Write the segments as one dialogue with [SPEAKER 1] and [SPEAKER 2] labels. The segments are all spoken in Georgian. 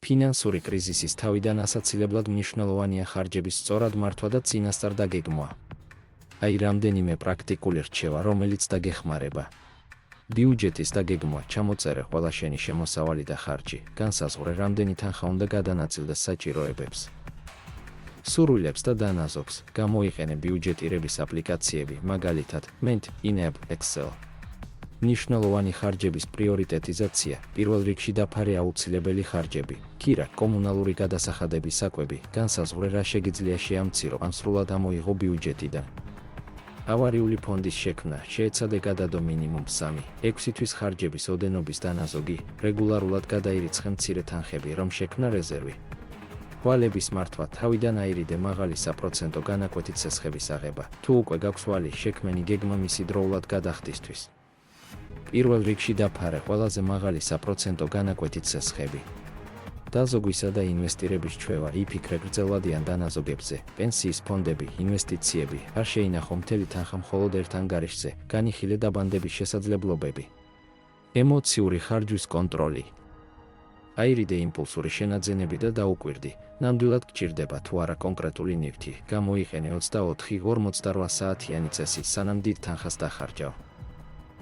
[SPEAKER 1] ფინანსური კრიზისის თავიდან ასაცილებლად მნიშვნელოვანია ხარჯების სწორად მართვა და წინასწარ დაგეგმვა. აი რამდენიმე პრაქტიკული რჩევა, რომელიც დაგეხმარება. ბიუჯეტის დაგეგმვა, ჩამოწერე ყველა შენი შემოსავალი და ხარჯი, განსაზღვრე რამდენი თანხა უნდა გადანაწილდეს საჭიროებებს. სურვილებს და დანაზოგს, გამოიყენე ბიუჯეტირების აპლიკაციები, მაგალითად, Mint, Inab, Excel. მნიშვნელოვანი ხარჯების პრიორიტეტიზაცია, პირველ რიგში დაფარე აუცილებელი ხარჯები, კირა, კომუნალური გადასახადების საკვები, განსაზღვრე რა შეგიძლია შეამცირო ან სრულად ამოიღო ბიუჯეტიდან. ავარიული ფონდის შექმნა, შეეცადე გადადო მინიმუმ 3-6 თვის ხარჯების ოდენობის დანაზოგი, რეგულარულად გადაირიცხე მცირე თანხები, რომ შექმნა რეზერვი. ვალების მართვა, თავიდან აირიდე მაღალი საპროცენტო განაკვეთით სესხების აღება, თუ უკვე გაქვს ვალი, შექმენი გეგმა მისი დროულად გადახდისთვის. პირველ რიგში დაფარე ყველაზე მაღალი საპროცენტო განაკვეთით სესხები. დაზოგვისა და ინვესტირების ჩვევა, იფიქრე გრძელვადიან დანაზოგებზე, პენსიის ფონდები, ინვესტიციები, არ შეინახო მთელი თანხა მხოლოდ ერთ ანგარიშზე, განიხილე დაბანდების შესაძლებლობები. ემოციური ხარჯვის კონტროლი. აირიდე იმპულსური შენაძენები და დაუკვირდი, ნამდვილად გჭირდება თუ არა კონკრეტული ნივთი, გამოიყენე 24-48 საათიანი წესი, სანამ დიდ თანხას დახარჯავ.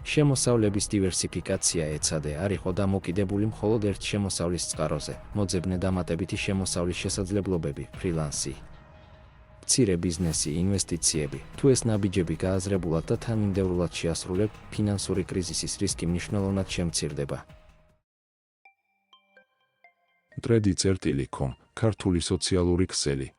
[SPEAKER 1] შემოსავლების დივერსიფიკაცია ეცადე, არ იყო დამოკიდებული მხოლოდ ერთ შემოსავლის წყაროზე, მოძებნე დამატებითი შემოსავლის შესაძლებლობები, ფრილანსი, მცირე ბიზნესი, ინვესტიციები, თუ ეს ნაბიჯები გააზრებულად და თანმიმდევრულად შეასრულებ, ფინანსური კრიზისის რისკი მნიშვნელოვნად შემცირდება.
[SPEAKER 2] Tredi.com, ქართული სოციალური ქსელი.